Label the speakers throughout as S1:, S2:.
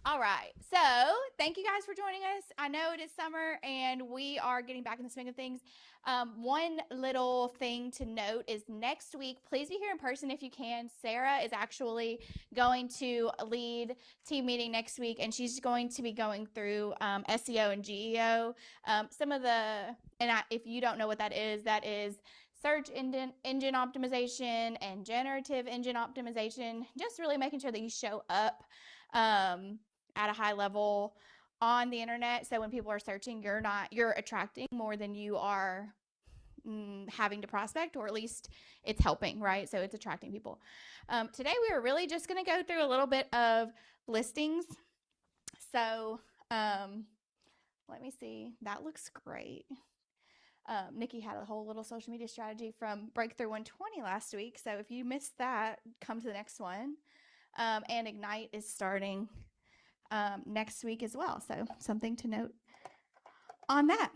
S1: All right. So thank you guys for joining us. I know it is summer and we are getting back in the swing of things. One little thing to note is next week, please be here in person if you can. Sarah is actually going to lead team meeting next week, and she's going to be going through SEO and GEO. If you don't know what that is search engine optimization and generative engine optimization, just really making sure that you show up at a high level on the internet. So when people are searching, you're attracting more than you are having to prospect, or at least it's helping, right? So it's attracting people. Today we are really just going to go through a little bit of listings. So let me see. That looks great. Nikki had a whole little social media strategy from Breakthrough 120 last week. So if you missed that, come to the next one. And Ignite is starting next week as well. So something to note on that.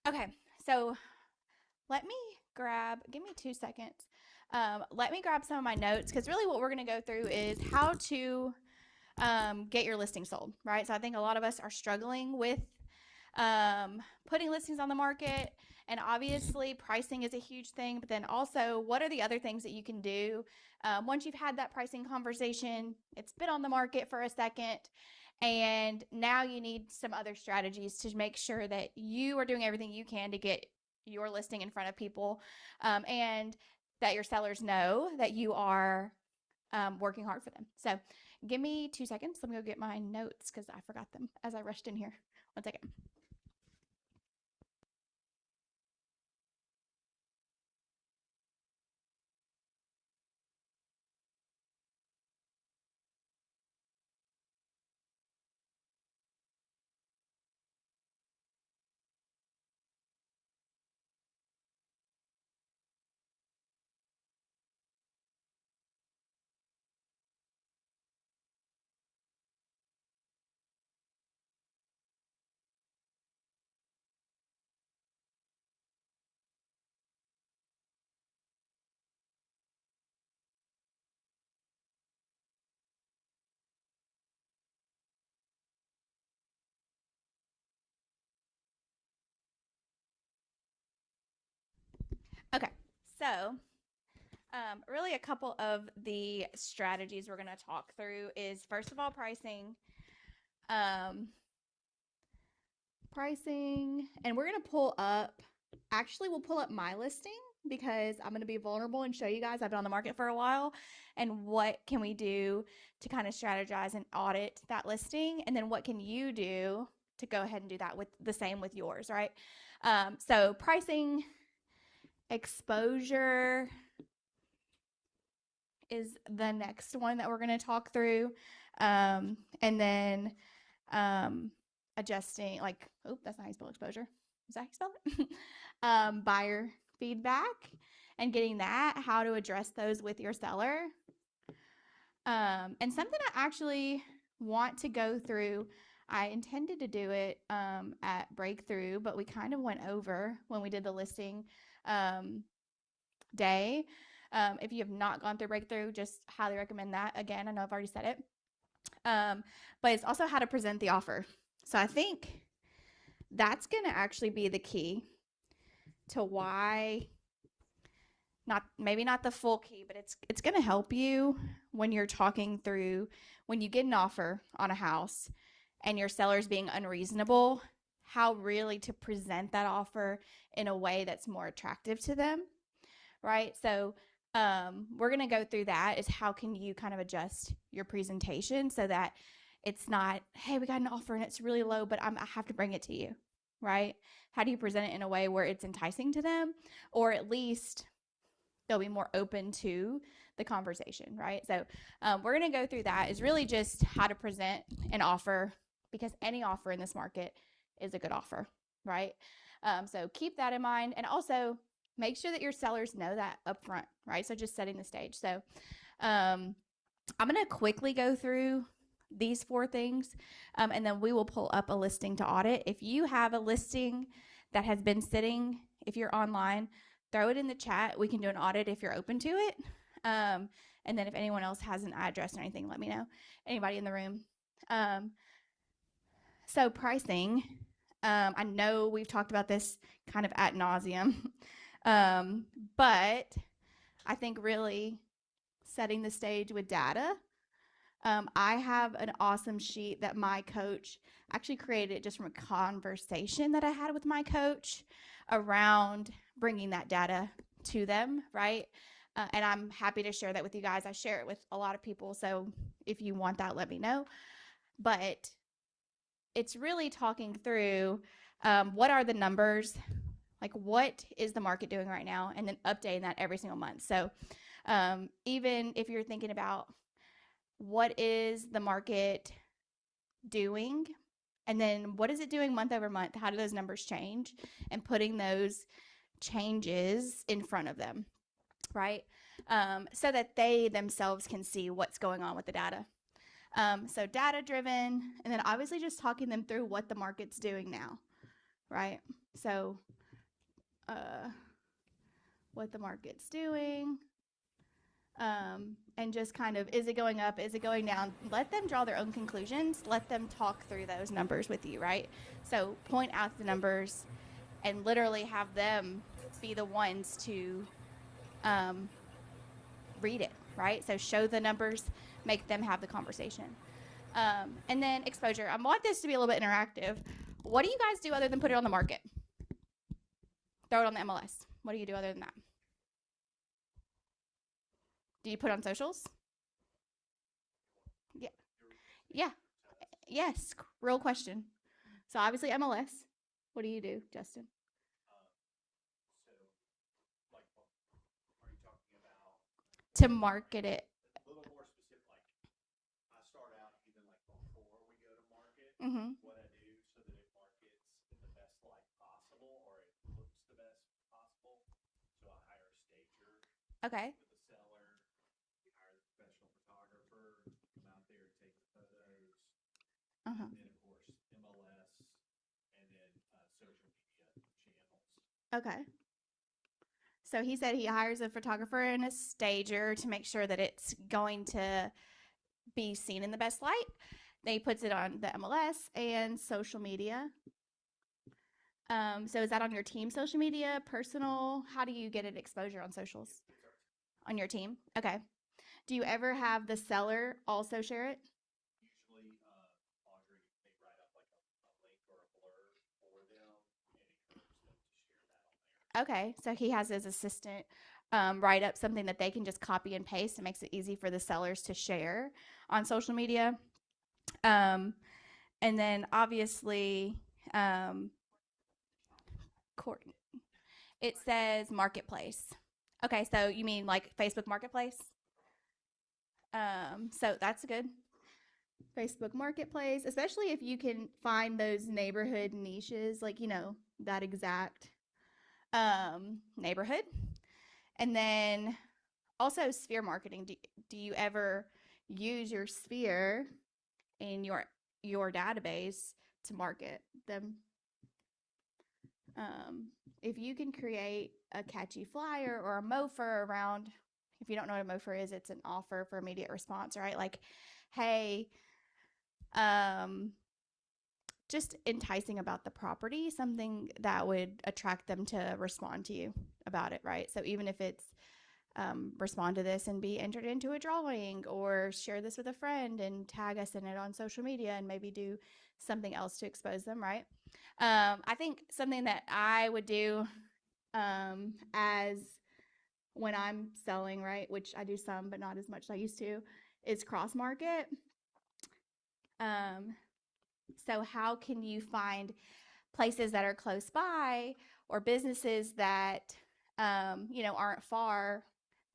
S1: Okay, so give me 2 seconds. Let me grab some of my notes, because really what we're going to go through is how to get your listing sold, right? So I think a lot of us are struggling with putting listings on the market, and obviously pricing is a huge thing, but then also what are the other things that you can do once you've had that pricing conversation, it's been on the market for a second, and now you need some other strategies to make sure that you are doing everything you can to get your listing in front of people, and that your sellers know that you are working hard for them. So give me 2 seconds. Let me go get my notes because I forgot them as I rushed in here. 1 second. Okay, so really a couple of the strategies we're going to talk through is, first of all, pricing. And we're going to we'll pull up my listing, because I'm going to be vulnerable and show you guys I've been on the market for a while, and what can we do to kind of strategize and audit that listing, and then what can you do to go ahead and do that with the same with yours, right? So pricing, exposure is the next one that we're going to talk through, and then adjusting, that's not how you spell exposure. Is that how you spell it? Buyer feedback and getting that, how to address those with your seller. And something I actually want to go through, I intended to do it at Breakthrough, but we kind of went over when we did the listing day. If you have not gone through Breakthrough, just highly recommend that. Again, I know I've already said it. But it's also how to present the offer. So I think that's going to actually be the key to why, maybe not the full key, but it's going to help you when you're talking through, when you get an offer on a house and your seller's being unreasonable, how really to present that offer in a way that's more attractive to them, right? So we're going to go through that, is how can you kind of adjust your presentation so that it's not, hey, we got an offer and it's really low, but I have to bring it to you, right? How do you present it in a way where it's enticing to them, or at least they'll be more open to the conversation, right? So we're going to go through that, is really just how to present an offer, because any offer in this market is a good offer, right? So keep that in mind, and also make sure that your sellers know that up front, right? So just setting the stage. So I'm going to quickly go through these 4 things, and then we will pull up a listing to audit. If you have a listing that has been sitting, if you're online, throw it in the chat. We can do an audit if you're open to it. And then if anyone else has an address or anything, let me know. Anybody in the room. So pricing, I know we've talked about this kind of ad nauseum, but I think really setting the stage with data. I have an awesome sheet that my coach actually created just from a conversation that I had with my coach around bringing that data to them, right? And I'm happy to share that with you guys. I share it with a lot of people. So if you want that, let me know. But it's really talking through what are the numbers, like what is the market doing right now, and then updating that every single month. So even if you're thinking about what is the market doing, and then what is it doing month over month, how do those numbers change, and putting those changes in front of them, right? So that they themselves can see what's going on with the data. So data driven, and then obviously just talking them through what the market's doing now, right? So what the market's doing, and just kind of, is it going up, is it going down? Let them draw their own conclusions. Let them talk through those numbers with you, right? So point out the numbers and literally have them be the ones to read it, right? So show the numbers, make them have the conversation. And then exposure. I want this to be a little bit interactive. What do you guys do other than put it on the market? Throw it on the MLS. What do you do other than that? Do you put it on socials? Yeah. Yeah. Yes. Real question. So obviously MLS. What do you do, Justin? To market it. Mm-hmm. Okay. Uh-huh. Okay. So he said he hires a photographer and a stager to make sure that it's going to be seen in the best light. Then he puts it on the MLS and social media. So is that on your team social media, personal? How do you get it exposure on socials? On your team? Okay. Do you ever have the seller also share it? Okay, so he has his assistant write up something that they can just copy and paste. It makes it easy for the sellers to share on social media. Um, and then obviously, um, it says marketplace. Okay, so you mean like Facebook Marketplace? So that's good. Facebook Marketplace, especially if you can find those neighborhood niches, like, that exact neighborhood. And then also sphere marketing. Do you ever use your sphere in your database to market them? If you can create a catchy flyer or a mofer around, if you don't know what a mofer is, it's an offer for immediate response, right? Like, hey, just enticing about the property, something that would attract them to respond to you about it, right? So even if it's respond to this and be entered into a drawing, or share this with a friend and tag us in it on social media, and maybe do something else to expose them, right? I think something that I would do as when I'm selling, right, which I do some but not as much as I used to, is cross market. So how can you find places that are close by, or businesses that aren't far,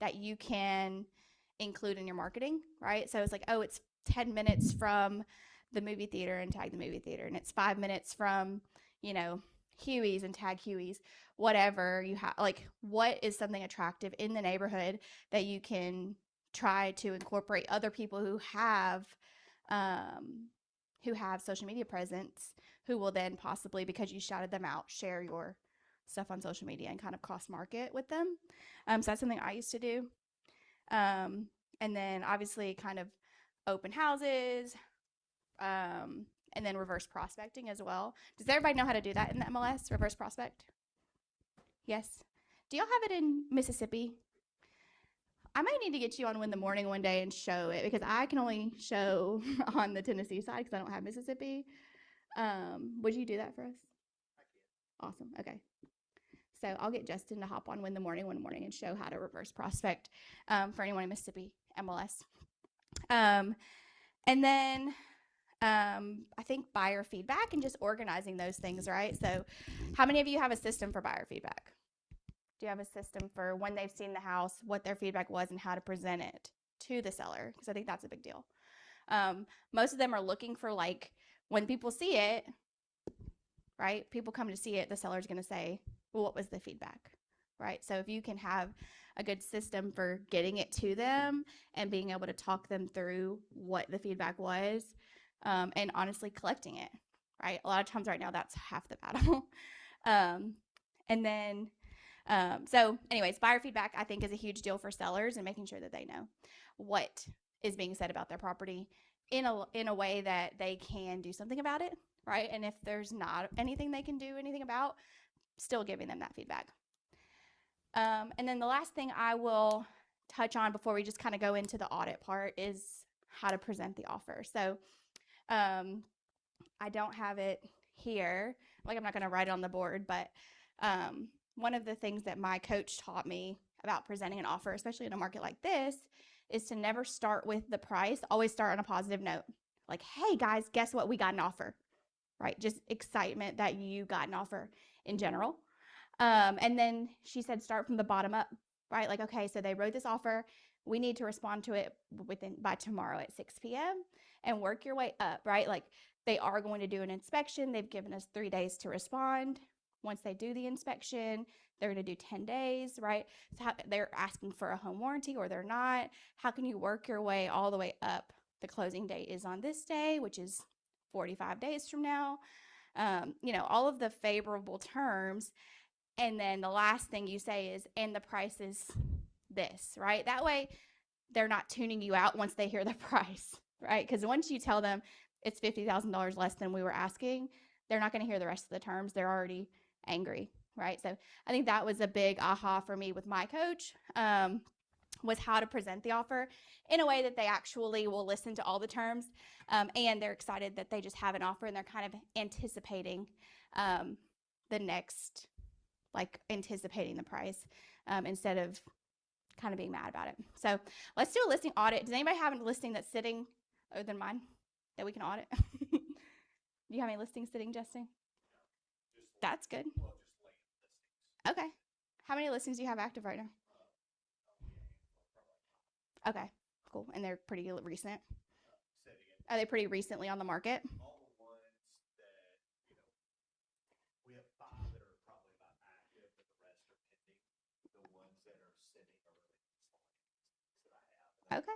S1: that you can include in your marketing, right? So it's like, oh, it's 10 minutes from the movie theater, and tag the movie theater, and it's 5 minutes from Huey's, and tag Huey's. Whatever you have, like, what is something attractive in the neighborhood that you can try to incorporate other people who have social media presence, who will then possibly, because you shouted them out, share your stuff on social media and kind of cross market with them. So that's something I used to do. And then obviously kind of open houses, and then reverse prospecting as well. Does everybody know how to do that in the MLS, reverse prospect? Yes. Do y'all have it in Mississippi? I might need to get you on Win the Morning one day and show it, because I can only show on the Tennessee side because I don't have Mississippi. Would you do that for us? Awesome. Okay. So I'll get Justin to hop on Win the Morning one morning and show how to reverse prospect for anyone in Mississippi MLS. And then I think buyer feedback and just organizing those things, right? So how many of you have a system for buyer feedback? Do you have a system for when they've seen the house, what their feedback was, and how to present it to the seller? Because I think that's a big deal. Most of them are looking for, like, when people see it, right? People come to see it, the seller's going to say, well, what was the feedback, right? So if you can have a good system for getting it to them and being able to talk them through what the feedback was, and honestly collecting it, right? A lot of times right now, that's half the battle. And then, so anyways, buyer feedback, I think, is a huge deal for sellers, and making sure that they know what is being said about their property in a way that they can do something about it, right? And if there's not anything they can do anything about, still giving them that feedback. And then the last thing I will touch on before we just kind of go into the audit part is how to present the offer. So I don't have it here. Like, I'm not going to write it on the board, but one of the things that my coach taught me about presenting an offer, especially in a market like this, is to never start with the price. Always start on a positive note. Like, hey guys, guess what? We got an offer, right? Just excitement that you got an offer in general. And then she said, start from the bottom up, right? Like, okay, so they wrote this offer. We need to respond to it by tomorrow at 6 p.m. and work your way up, right? Like, they are going to do an inspection. They've given us 3 days to respond. Once they do the inspection, they're going to do 10 days, right? So they're asking for a home warranty, or they're not. How can you work your way all the way up? The closing date is on this day, which is 45 days from now. All of the favorable terms. And then the last thing you say is, and the price is this, right? That way they're not tuning you out once they hear the price, right? Because once you tell them it's $50,000 less than we were asking, they're not going to hear the rest of the terms. They're already angry, right? So I think that was a big aha for me with my coach, was how to present the offer in a way that they actually will listen to all the terms, and they're excited that they just have an offer, and they're kind of anticipating the next, like anticipating the price, instead of kind of being mad about it. So let's do a listing audit. Does anybody have a listing that's sitting other than mine that we can audit? Do you have any listings sitting, Justin? That's good. Okay. How many listings do you have active right now? Okay, cool. And they're pretty recent? Are they pretty recently on the market? Okay.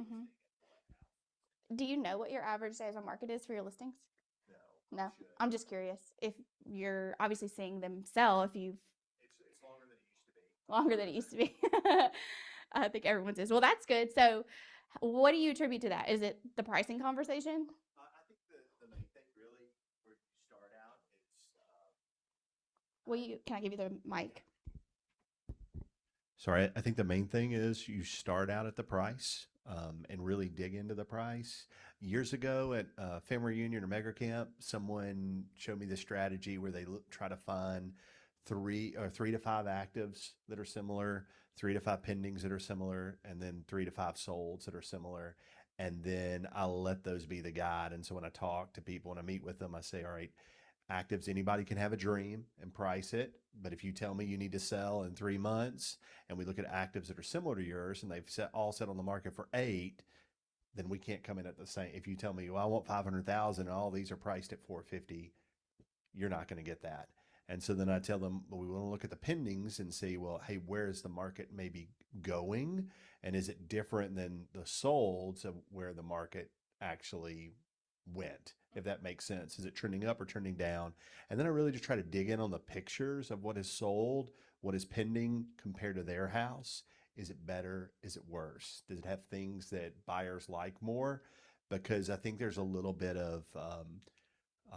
S1: Mm-hmm. Do you know what your average days on market is for your listings? No. I'm just curious if you're obviously seeing them sell, if you've longer than it used to be. I think everyone's is. Well, that's good. So what do you attribute to that? Is it the pricing conversation? Can I give you the mic?
S2: Sorry, I think the main thing is you start out at the price, and really dig into the price. Years ago at family reunion or mega camp, someone showed me the strategy where they try to find 3 to 5 actives that are similar, 3 to 5 pendings that are similar, and then 3 to 5 solds that are similar. And then I'll let those be the guide. And so when I talk to people and I meet with them, I say, all right, actives, anybody can have a dream and price it. But if you tell me you need to sell in 3 months, and we look at actives that are similar to yours and they've all set on the market for 8, then we can't come in at the same. If you tell me, well, I want 500,000 and all these are priced at 450, you're not going to get that. And so then I tell them, well, we want to look at the pendings and see, well, hey, where is the market maybe going? And is it different than the solds of where the market actually went, if that makes sense? Is it trending up or trending down? And then I really just try to dig in on the pictures of what is sold, what is pending compared to their house. Is it better? Is it worse? Does it have things that buyers like more? because I think there's a little bit of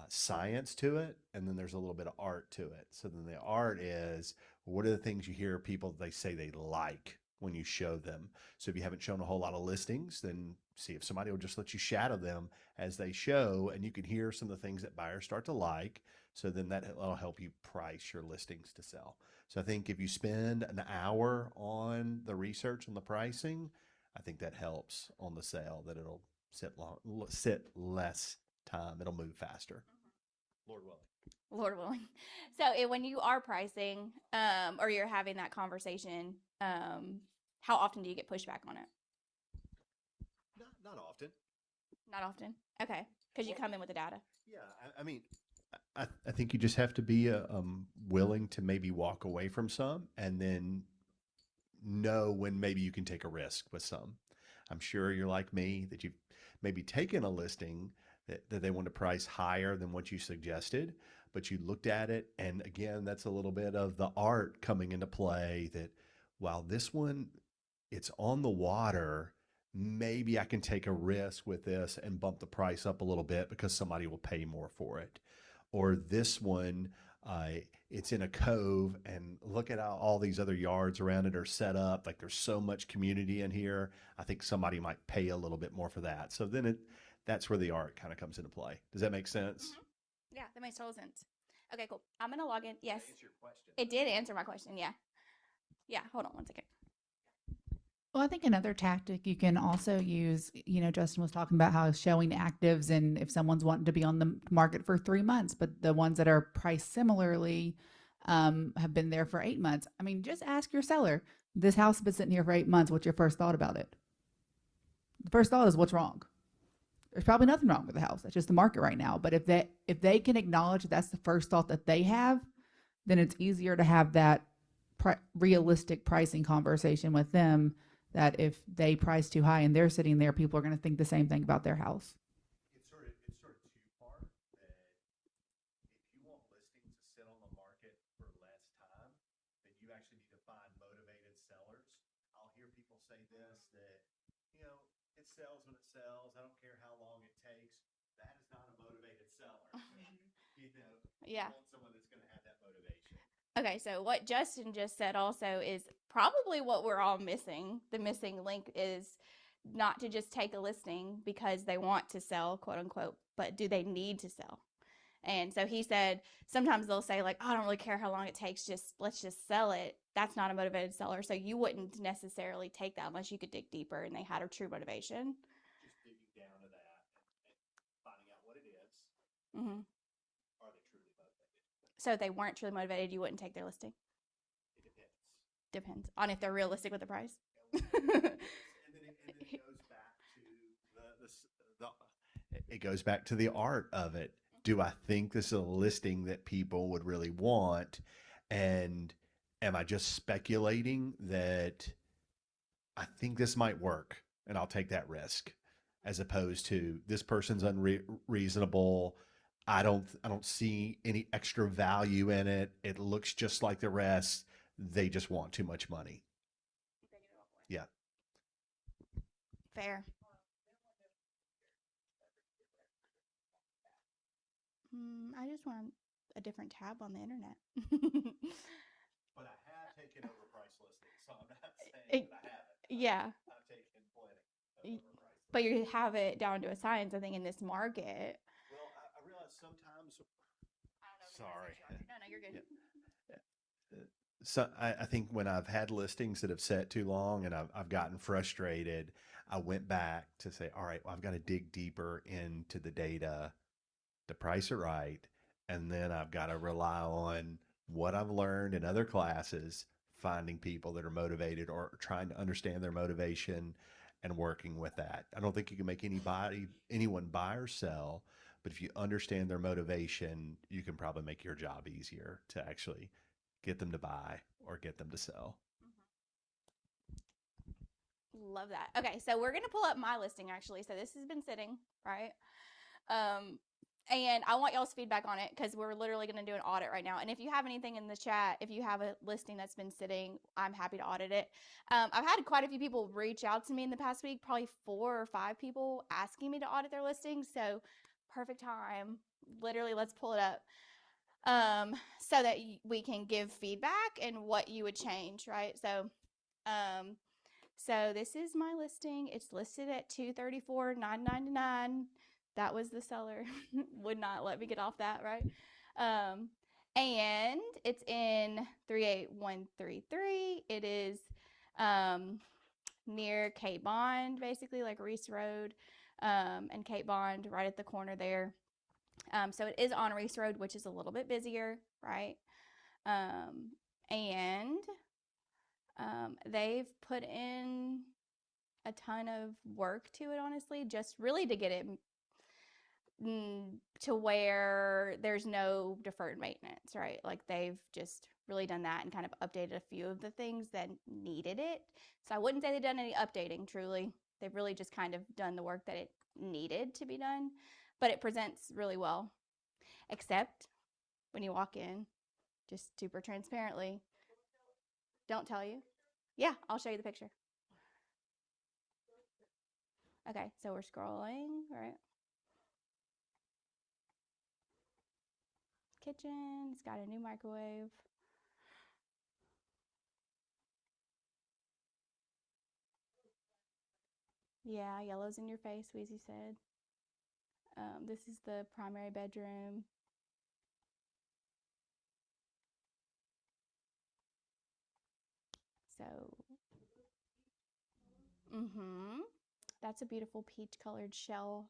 S2: science to it, and then there's a little bit of art to it. So then the art is, what are the things you hear people they say they like when you show them? So if you haven't shown a whole lot of listings, then see if somebody will just let you shadow them as they show, and you can hear some of the things that buyers start to like. So then that'll help you price your listings to sell. So I think if you spend an hour on the research and the pricing, I think that helps on the sale. That it'll sit less time. It'll move faster. Lord willing.
S1: Lord willing. So when you are pricing, or you're having that conversation, how often do you get pushback on it?
S2: Not often.
S1: Not often. Okay, because you come in with the data.
S2: Yeah, I mean, I think you just have to be willing to maybe walk away from some, and then know when maybe you can take a risk with some. I'm sure you're like me that you've maybe taken a listing that they want to price higher than what you suggested, but you looked at it. And again, that's a little bit of the art coming into play that while this one, it's on the water, maybe I can take a risk with this and bump the price up a little bit because somebody will pay more for it. Or this one, uh, it's in a cove, and look at how all these other yards around it are set up. Like there's so much community in here. I think somebody might pay a little bit more for that. So then that's where the art kind of comes into play. Does that make sense?
S1: Mm-hmm. Yeah, that makes total sense. Okay, cool. I'm gonna log in. Yes,
S2: Answer your question.
S1: it did answer my question. Yeah, yeah. Hold on one second.
S3: Well, I think another tactic you can also use, Justin was talking about how showing actives and if someone's wanting to be on the market for 3 months, but the ones that are priced similarly have been there for 8 months. I mean, just ask your seller, this house has been sitting here for 8 months. What's your first thought about it? The first thought is what's wrong? There's probably nothing wrong with the house. That's just the market right now. But if they can acknowledge that's the first thought that they have, then it's easier to have that realistic pricing conversation with them, that if they price too high and they're sitting there, people are going to think the same thing about their house.
S2: It's sort of two-part that if you want listings to sit on the market for less time, then you actually need to find motivated sellers. I'll hear people say this, that, it sells when it sells. I don't care how long it takes. That is not a motivated seller. You
S1: Yeah.
S2: want someone that's going to have that motivation.
S1: Okay, so what Justin just said also is probably what we're all missing. The missing link is not to just take a listing because they want to sell, quote unquote, but do they need to sell? And so he said sometimes they'll say, like, oh, I don't really care how long it takes, just let's just sell it. That's not a motivated seller. So you wouldn't necessarily take that unless you could dig deeper and they had a true motivation.
S2: Just digging down to that and finding out what it is.
S1: Mm-hmm.
S2: Are they truly motivated?
S1: So if they weren't truly motivated, you wouldn't take their listing.
S2: It depends.
S1: Depends on if they're realistic with the price.
S2: And then it goes back to it goes back to the art of it. Do I think this is a listing that people would really want? And am I just speculating that I think this might work and I'll take that risk, as opposed to this person's unreasonable. I don't see any extra value in it. It looks just like the rest. They just want too much money. Yeah.
S1: Fair. I just want a different tab on the internet.
S2: But I have taken over price listings, so I'm not saying that I haven't.
S1: Yeah.
S2: I've taken plenty of overpriced
S1: But
S2: listings.
S1: you have it down to a science, I think, in this market.
S2: Well, I realize sometimes.
S1: I don't know if
S2: Sorry.
S1: No, no, you're good.
S2: So I think when I've had listings that have sat too long and I've gotten frustrated, I went back to say, all right, well, I've got to dig deeper into the data to price it right. And then I've got to rely on what I've learned in other classes, finding people that are motivated or trying to understand their motivation and working with that. I don't think you can make anyone buy or sell, but if you understand their motivation, you can probably make your job easier to actually get them to buy or get them to sell.
S1: Love that. Okay, so we're gonna pull up my listing actually. So this has been sitting, right? And I want y'all's feedback on it because we're literally going to do an audit right now. And if you have anything in the chat, if you have a listing that's been sitting, I'm happy to audit it. I've had quite a few people reach out to me in the past week, probably 4 or 5 people asking me to audit their listings. So perfect time. Literally, let's pull it up so that we can give feedback and what you would change, right? So this is my listing. It's listed at $234,999. That was the seller. Would not let me get off that, right? And it's in 38133. It is near Cape Bond, basically like Reese Road and Cape Bond, right at the corner there. So it is on Reese Road, which is a little bit busier, right? And they've put in a ton of work to it, honestly, just really to get it to where there's no deferred maintenance, right? Like they've just really done that and kind of updated a few of the things that needed it. So I wouldn't say they've done any updating, truly. They've really just kind of done the work that it needed to be done, but it presents really well. Except when you walk in, just super transparently, don't tell you. Yeah, I'll show you the picture. Okay, so we're scrolling, right? Kitchen, it's got a new microwave. Yeah, yellow's in your face, Wheezy said. This is the primary bedroom. So, that's a beautiful peach colored sink,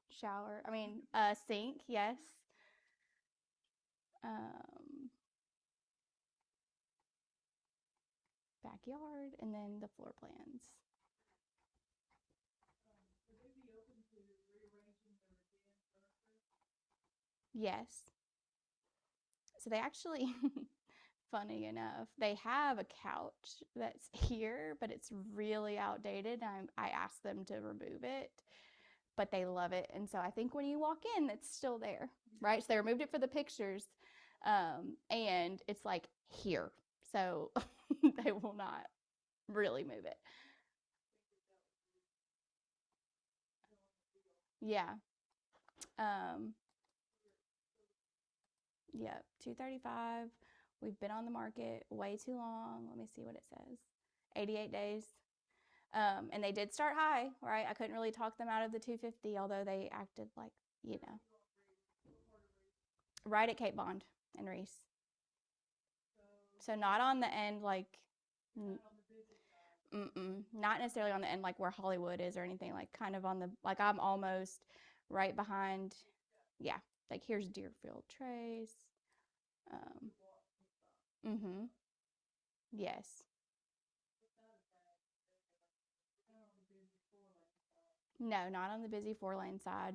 S1: yes. Backyard, and then the floor plans. Yes. So they actually, funny enough, they have a couch that's here, but it's really outdated. I asked them to remove it, but they love it. And so I think when you walk in, it's still there, right? So they removed it for the pictures, and it's like here. So they will not really move it. Yeah. Yeah, 235. We've been on the market way too long. Let me see what it says. 88 days. And they did start high, right? I couldn't really talk them out of the 250, although they acted like, right at Cape Bond and Reese. So not on the end like, not necessarily on the end like where Hollywood is or anything, like kind of on the, like I'm almost right behind, yeah, like here's Deerfield Trace. Yes. No, not on the busy 4-lane side.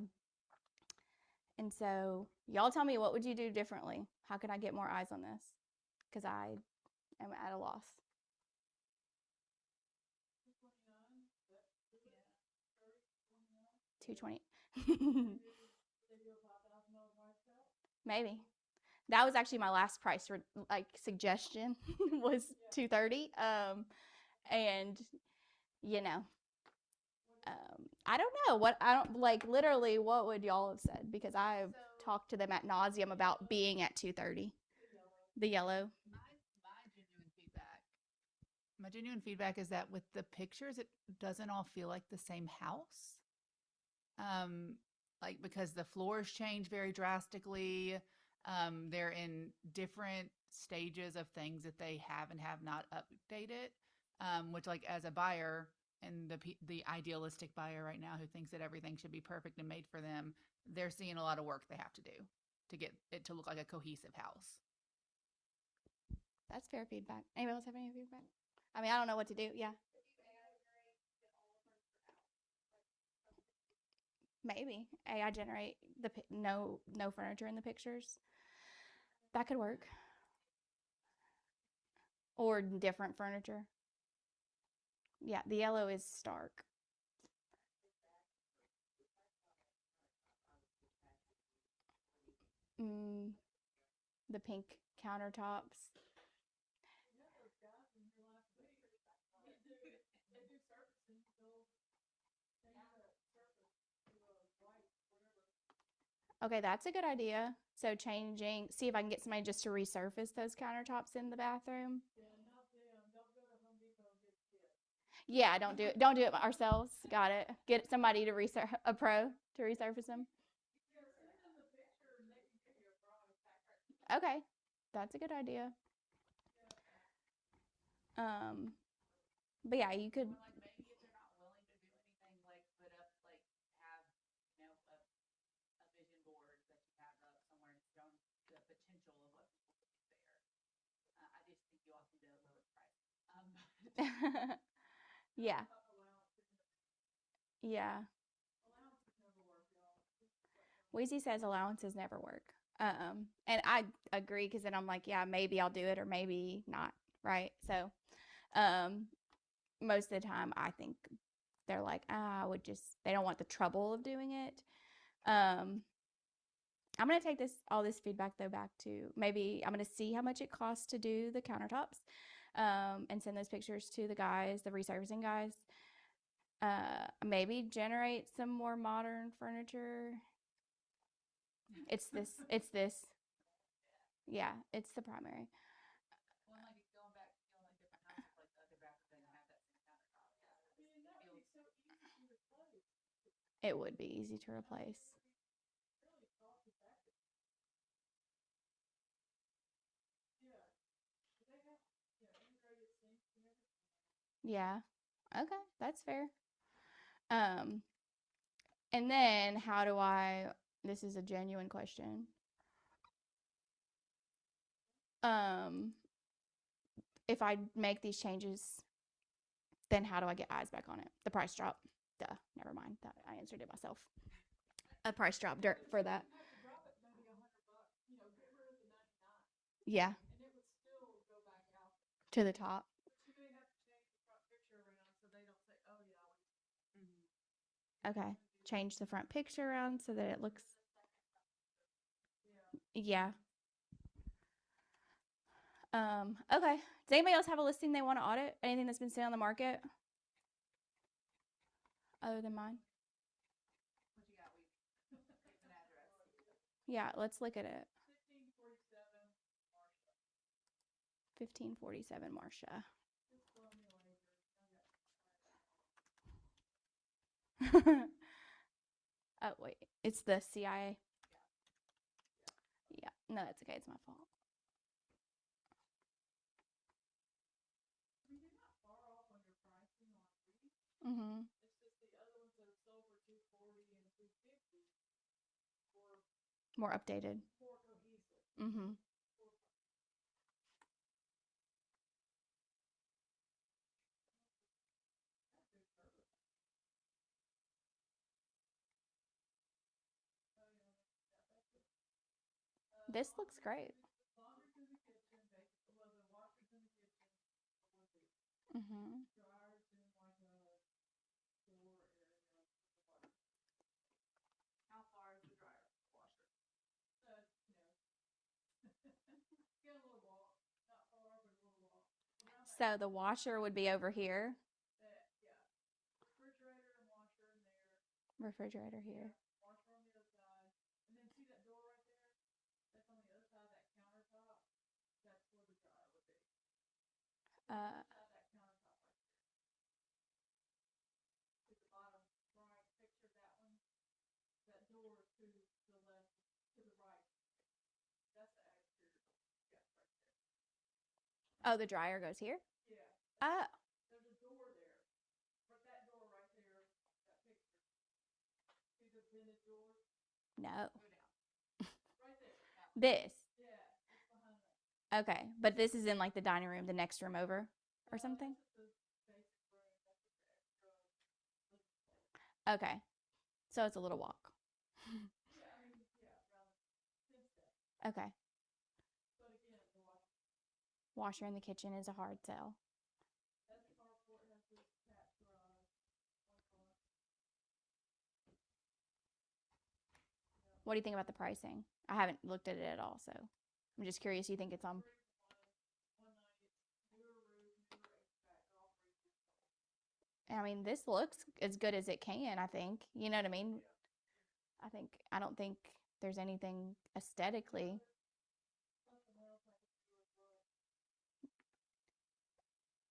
S1: And so y'all tell me, what would you do differently? How can I get more eyes on this? Because I am at a loss. 220. Maybe. That was actually my last price like suggestion was 230. And you know, I don't know what I don't like literally what would y'all have said, because I've talked to them ad nauseum about being at 230. The yellow.
S3: My genuine feedback is that with the pictures, it doesn't all feel like the same house. Like because the floors change very drastically. They're in different stages of things that they have and have not updated. Which, like, as a buyer and the idealistic buyer right now who thinks that everything should be perfect and made for them, they're seeing a lot of work they have to do to get it to look like a cohesive house.
S1: That's fair feedback. Anybody else have any feedback? I mean, I don't know what to do. Yeah. Maybe AI generate the no furniture in the pictures. That could work. Or different furniture. Yeah, the yellow is stark. Mm, the pink countertops. Okay, that's a good idea. So see if I can get somebody just to resurface those countertops in the bathroom. Yeah, don't do it. Don't do it ourselves. Got it. Get somebody to a pro to resurface them. Okay, that's a good idea. But yeah, you could.
S3: Or like maybe if they're not willing to do anything, like put up, like have, a vision board that you have up somewhere and shown the potential of what people could do there. I just think you all need to lower the price.
S1: Yeah. Yeah. Weezy says allowances never work. And I agree because then I'm like, yeah, maybe I'll do it or maybe not, right? So, most of the time I think they're like, they don't want the trouble of doing it. I'm going to take all this feedback though back to maybe I'm going to see how much it costs to do the countertops, and send those pictures to the guys, the resurfacing guys. Maybe generate some more modern furniture. It's this. Yeah, it's the primary.
S3: Well, like going back, like different houses, like the other bathroom doesn't have that same countertop.
S1: It would be easy to replace. Yeah. Okay, that's fair. Um, and then this is a genuine question. If I make these changes, then how do I get eyes back on it? The price drop. Duh, never mind. That I answered it myself. A price drop for that. Yeah. To the top. Okay. Change the front picture around so that it looks. Yeah. Okay. Does anybody else have a listing they want to audit? Anything that's been sitting on the market? Other than mine?
S3: What you got? It's an address.
S1: Yeah, let's look at it. 1547 Marcia. Oh, wait. It's the CIA. Yeah. No, that's okay. It's my fault. Mm-hmm. More updated. Mm-hmm. This looks great. Mm-hmm.
S3: How far is the dryer? Washer.
S1: So the washer would be over here. Refrigerator here. Uh, oh, the dryer goes here? Oh. No. This. Okay, but this is in like the dining room, the next room over or something? Okay. So it's a little walk. Okay. Washer in the kitchen is a hard sell. What do you think about the pricing? I haven't looked at it at all, so I'm just curious. You think it's on? I mean, this looks as good as it can, I think. You know what I mean? I don't think there's anything aesthetically.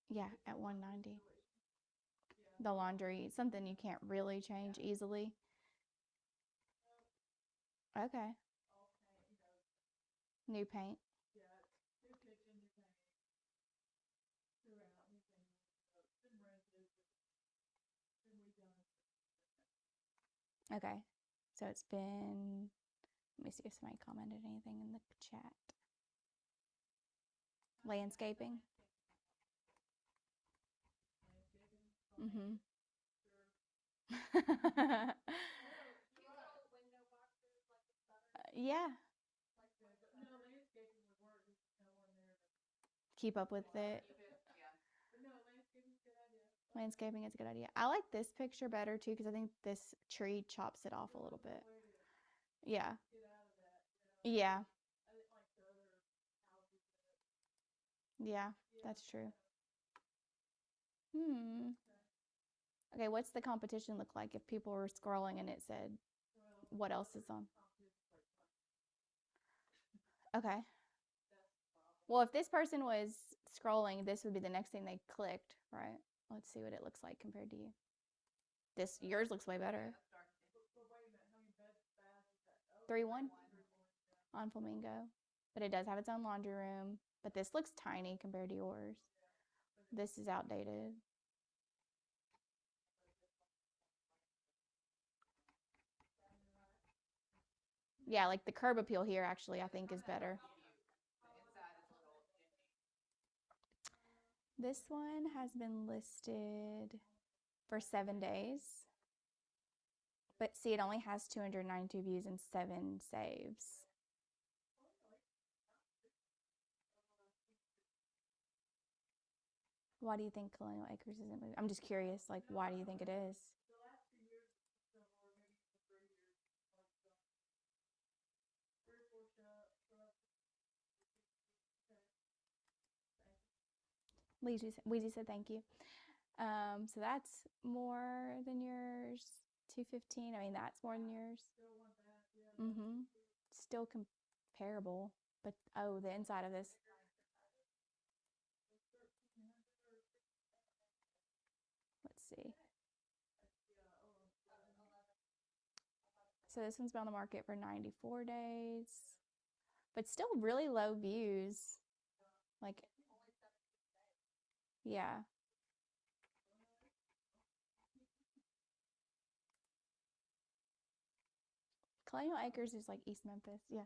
S1: Yeah, at 190. The laundry, something you can't really change easily. Okay. New paint. Okay. So it's been, let me see if somebody commented anything in the chat. Landscaping. Mm-hmm. Yeah. Keep up with it. Landscaping is a good idea. I like this picture better too because I think this tree chops it off a little bit. Yeah. Yeah. Yeah, that's true. Hmm. Okay, what's the competition look like if people were scrolling and it said what else is on? Okay. Well, if this person was scrolling, this would be the next thing they clicked, right? Let's see what it looks like compared to you. This yours looks way better. 3-1 on Flamingo, but it does have its own laundry room. But this looks tiny compared to yours. This is outdated. Yeah, like the curb appeal here actually I think is better. This one has been listed for 7 days. But see, it only has 292 views and 7 saves. Why do you think Colonial Acres isn't moving? I'm just curious, like, why do you think it is? Weezy said thank you. So that's more than yours. 215. I mean, that's more than yours. Mm-hmm. Still comparable, but oh, the inside of this. Let's see. So this one's been on the market for 94 days, but still really low views. Like, yeah. Colonial Acres is like East Memphis. Yeah.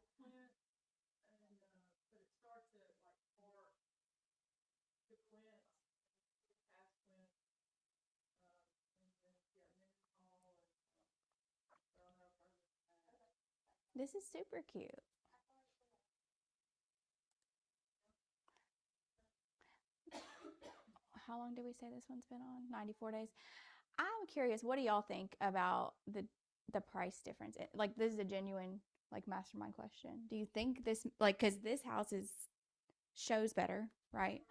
S1: This is super cute. How long did we say this one's been on? 94 days. I'm curious, what do y'all think about the price difference? Like, this is a genuine like mastermind question. Do you think this, like, because this house is shows better, right?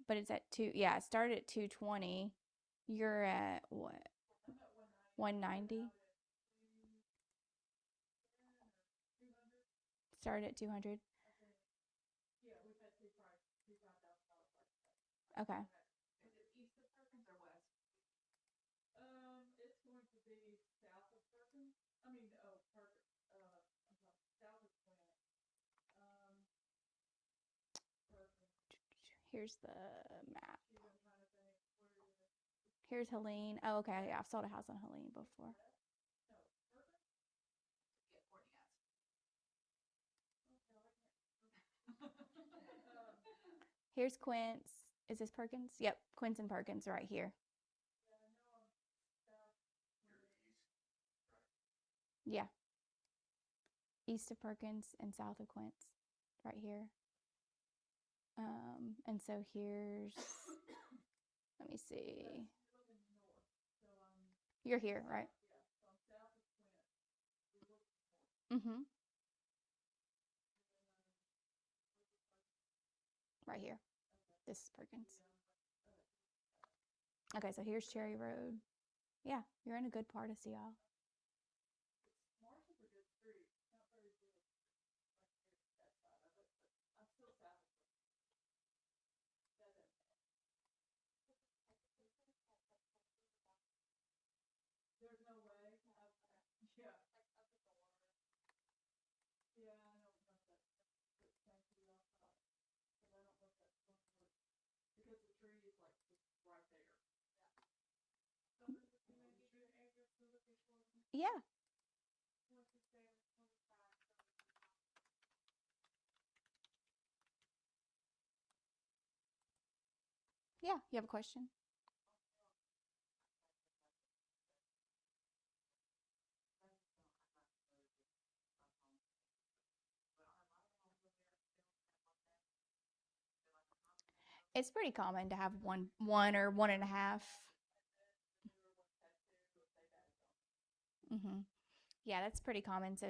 S1: But it's at two. Yeah, it started at 220. You're at what? 190. Started at 200. Okay. Here's the map. Here's Helene. Oh, okay. Yeah, I've sold a house on Helene before. Here's Quince. Is this Perkins? Yep, Quince and Perkins right here. Yeah. East of Perkins and south of Quince, right here. And so here's, let me see. You're here, right? Mm-hmm. Right here. This is Perkins. Okay, so here's Cherry Road. Yeah, you're in a good part of Seattle. Yeah. Yeah. You have a question? It's pretty common to have one or one and a half. Mm-hmm. Yeah, that's pretty common. So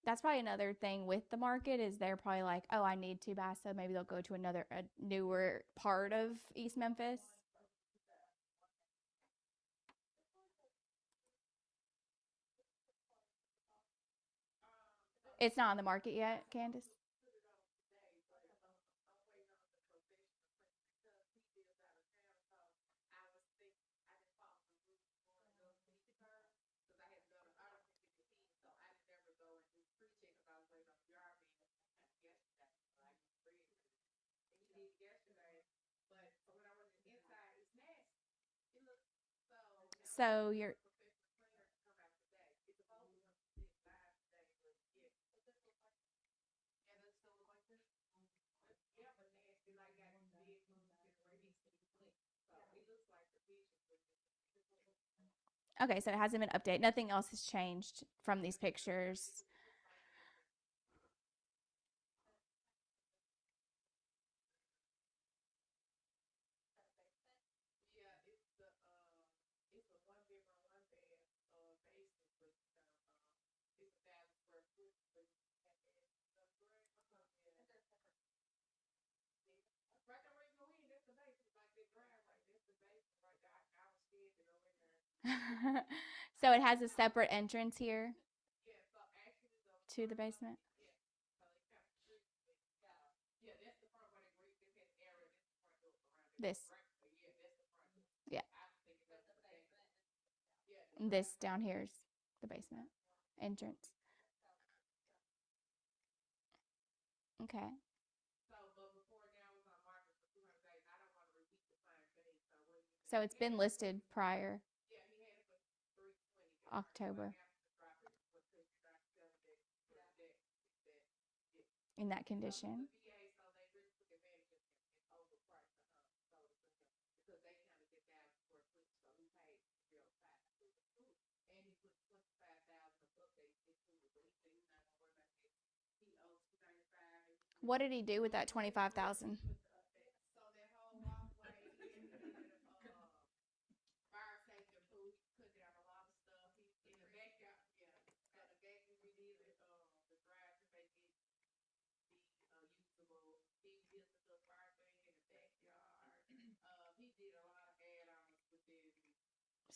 S1: that's probably another thing with the market is they're probably like, oh, I need two baths, so maybe they'll go to a newer part of East Memphis. It's not on the market yet, Candace. So you're okay. So it hasn't been updated. Nothing else has changed from these pictures. So it has a separate entrance here to the basement. This, yeah. This down here is the basement entrance. Okay. So it's been listed prior October in that condition. What did he do with that 25,000?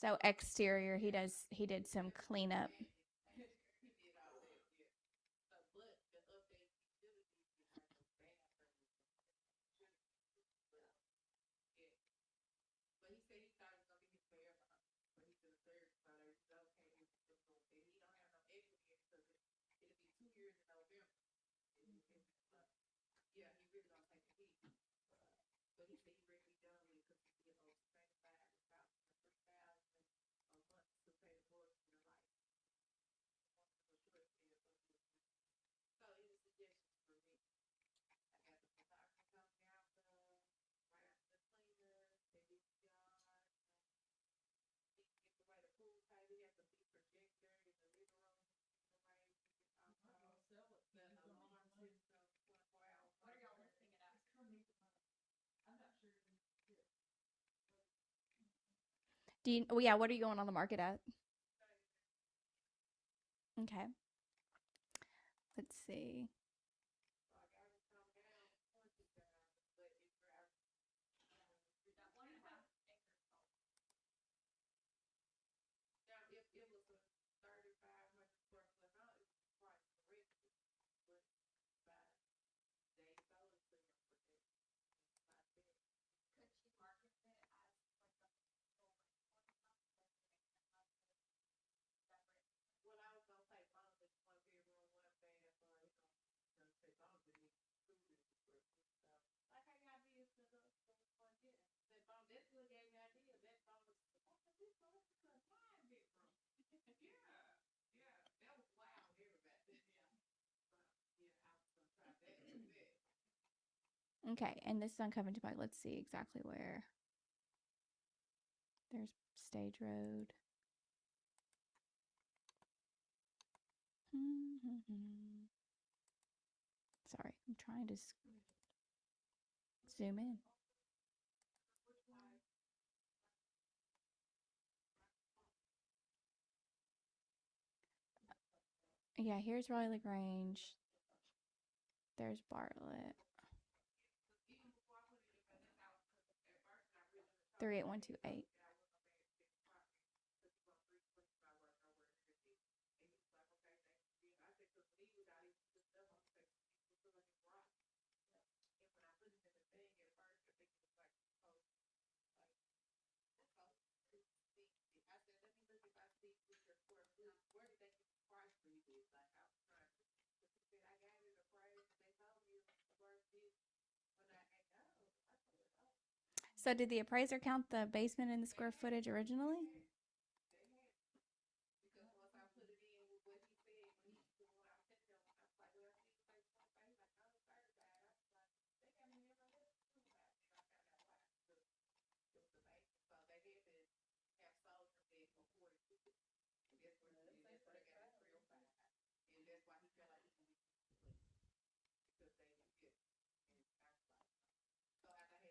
S1: So exterior, he did some cleanup. Do you? Oh yeah. What are you going on the market at? Okay. Let's see. Okay, and this is on Covington Pike. Let's see exactly where. There's Stage Road. Sorry, I'm trying to zoom in. Yeah, here's Riley LaGrange. There's Bartlett. 38128. So did the appraiser count the basement and the square footage originally?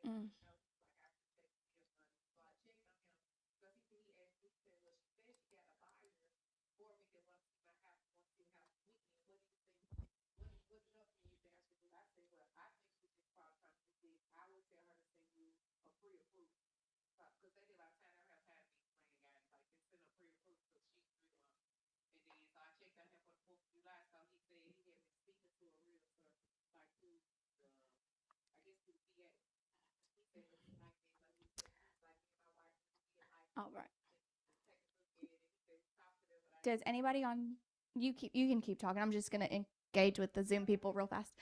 S1: Mm. All right. Does anybody on you can keep talking. I'm just gonna engage with the Zoom people real fast.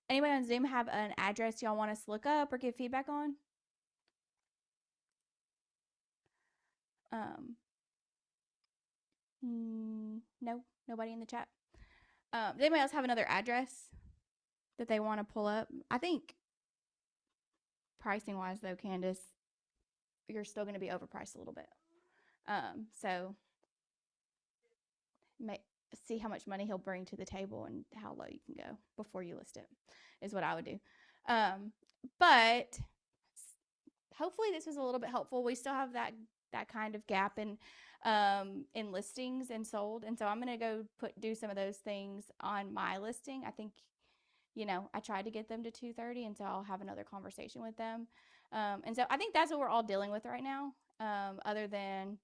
S1: Anybody on Zoom have an address y'all want us to look up or give feedback on? No, nobody in the chat. Does anybody else have another address that they want to pull up? I think pricing wise though, Candace, you're still going to be overpriced a little bit. So see how much money he'll bring to the table and how low you can go before you list it is what I would do. But hopefully this was a little bit helpful. We still have that kind of gap in listings and sold, and so I'm gonna go do some of those things on my listing. I think, I tried to get them to 230, and so I'll have another conversation with them. And so I think that's what we're all dealing with right now. Other than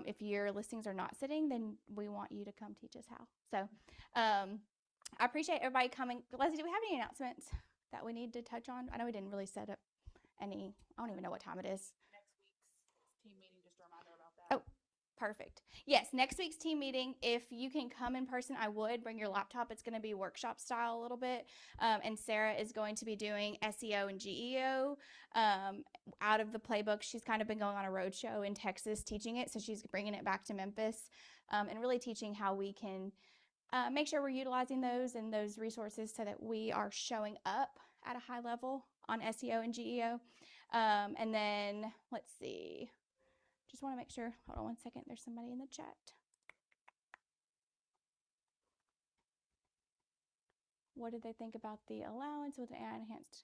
S1: if your listings are not sitting, then we want you to come teach us how. So I appreciate everybody coming. Leslie, do we have any announcements that we need to touch on? I know we didn't really set up any. I don't even know what time it is.
S3: Next week's team meeting, just a reminder about that.
S1: Oh, perfect. Yes, next week's team meeting, if you can come in person, I would bring your laptop. It's going to be workshop style a little bit. And Sarah is going to be doing SEO and GEO out of the playbook. She's kind of been going on a road show in Texas teaching it. So she's bringing it back to Memphis and really teaching how we can make sure we're utilizing those and those resources so that we are showing up at a high level on SEO and GEO. And then let's see. Just want to make sure. Hold on one second. There's somebody in the chat. What did they think about the allowance with the AI enhanced?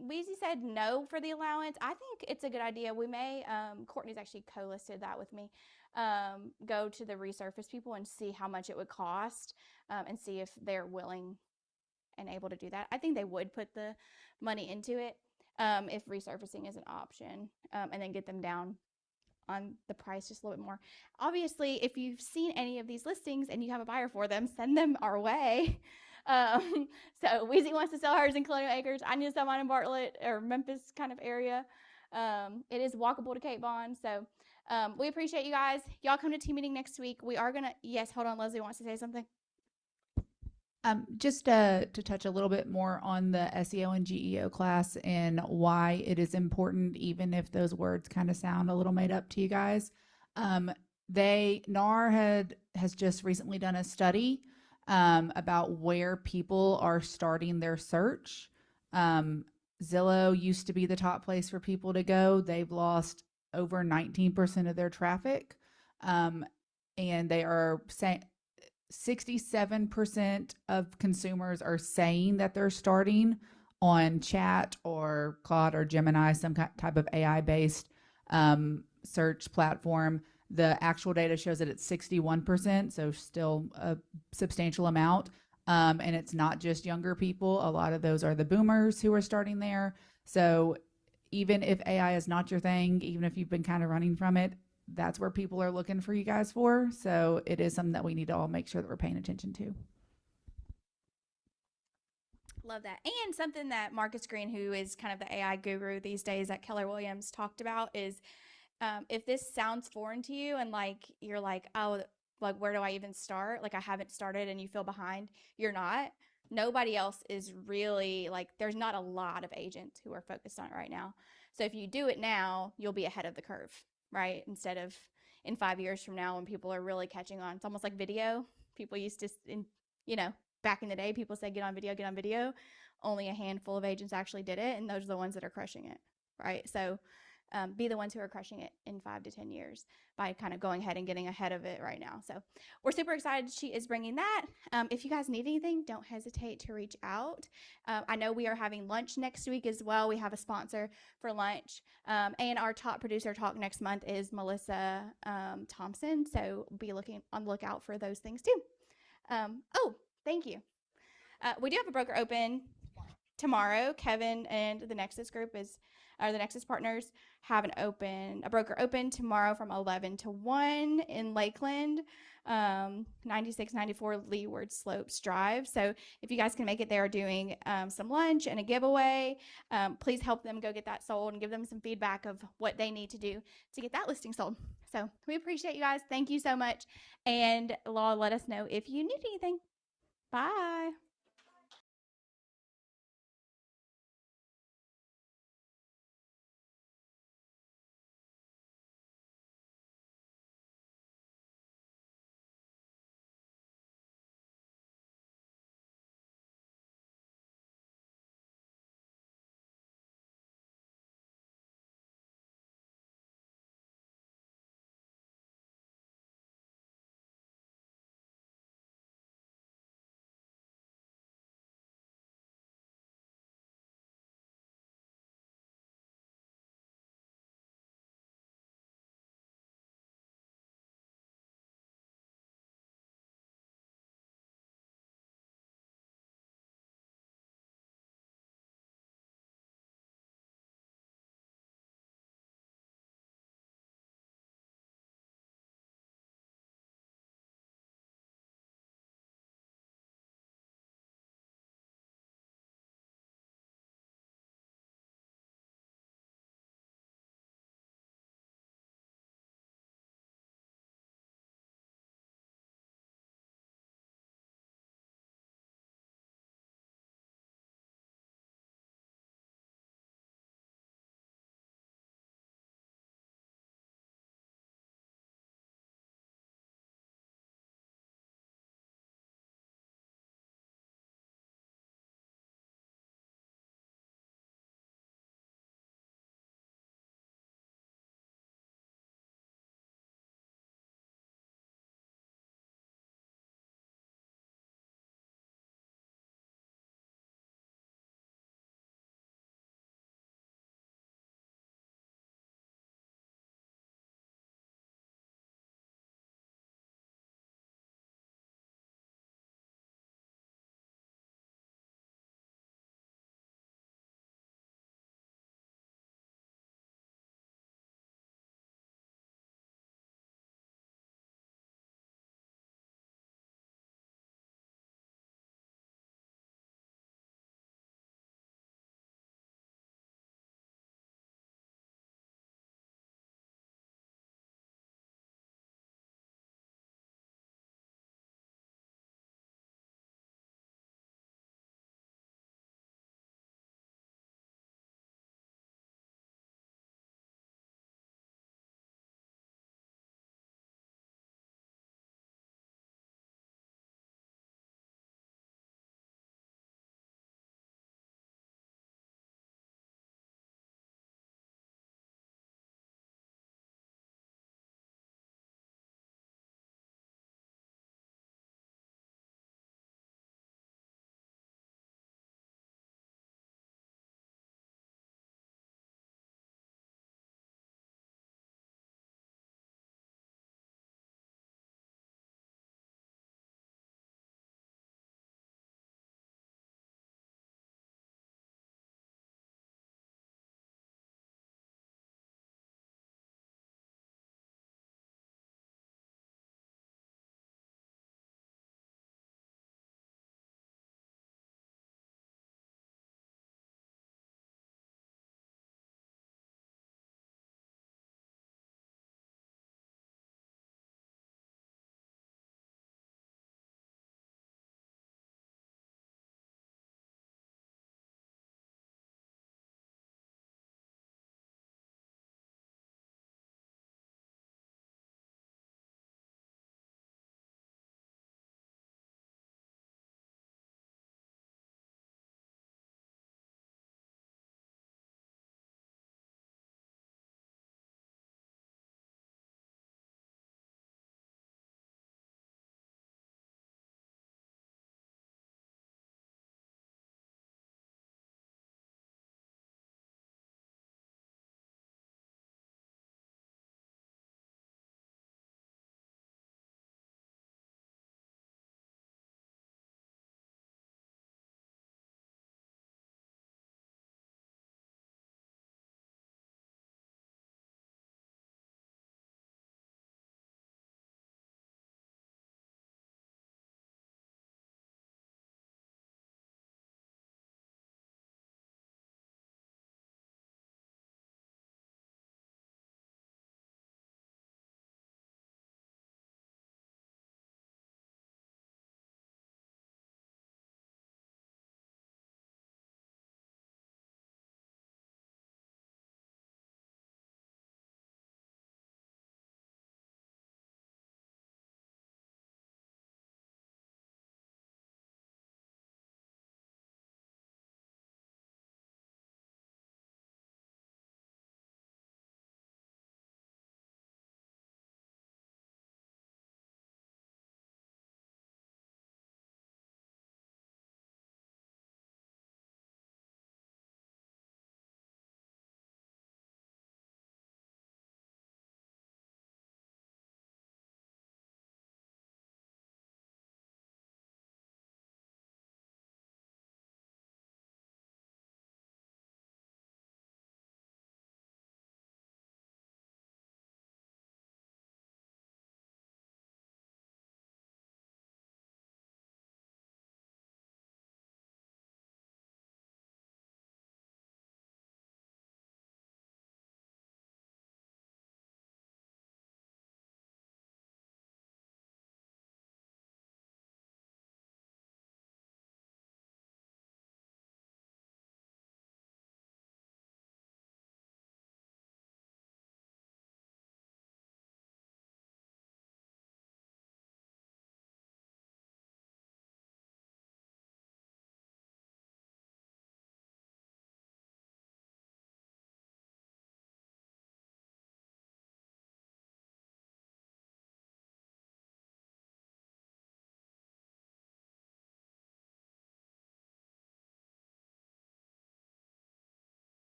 S1: Weezy said no for the allowance. I think it's a good idea. We may, Courtney's actually co-listed that with me. go to the resurface people and see how much it would cost, and see if they're willing and able to do that. I think they would put the money into it, if resurfacing is an option, and then get them down on the price just a little bit more. Obviously, if you've seen any of these listings and you have a buyer for them, send them our way. So Weezy wants to sell hers in Colonial Acres. I need to sell mine in Bartlett or Memphis kind of area. It is walkable to Cape Bond. So we appreciate you guys. Y'all come to team meeting next week. We are going to, yes, hold on. Leslie wants to say something.
S3: Just to touch a little bit more on the SEO and GEO class and why it is important, even if those words kind of sound a little made up to you guys. NAR has just recently done a study about where people are starting their search. Zillow used to be the top place for people to go. They've lost over 19% of their traffic, and they are saying 67% of consumers are saying that they're starting on chat or Claude or Gemini, some type of AI-based search platform. The actual data shows that it's 61%, so still a substantial amount. And it's not just younger people. A lot of those are the boomers who are starting there. So even if AI is not your thing, even if you've been kind of running from it, that's where people are looking for you guys for. So it is something that we need to all make sure that we're paying attention to.
S1: Love that. And something that Marcus Green, who is kind of the AI guru these days at Keller Williams, talked about is, if this sounds foreign to you and like you're like, oh, like where do I even start? Like I haven't started and you feel behind. You're not. Nobody else is really like, there's not a lot of agents who are focused on it right now. So if you do it now, you'll be ahead of the curve, right? Instead of in 5 years from now when people are really catching on. It's almost like video. People used to, back in the day, people said, get on video, get on video. Only a handful of agents actually did it. And those are the ones that are crushing it, right? So be the ones who are crushing it in 5 to 10 years by kind of going ahead and getting ahead of it right now. So we're super excited she is bringing that. If you guys need anything, don't hesitate to reach out. I know we are having lunch next week as well. We have a sponsor for lunch. And our top producer talk next month is Melissa Thompson. So be looking on the lookout for those things too. Thank you. We do have a broker open tomorrow. Kevin and the Nexus group the Nexus partners have a broker open tomorrow from 11 to 1 in Lakeland, 9694 Leeward Slopes Drive. So if you guys can make it, they are doing some lunch and a giveaway. Please help them go get that sold and give them some feedback of what they need to do to get that listing sold. So we appreciate you guys. Thank you so much. And Law, let us know if you need anything. Bye.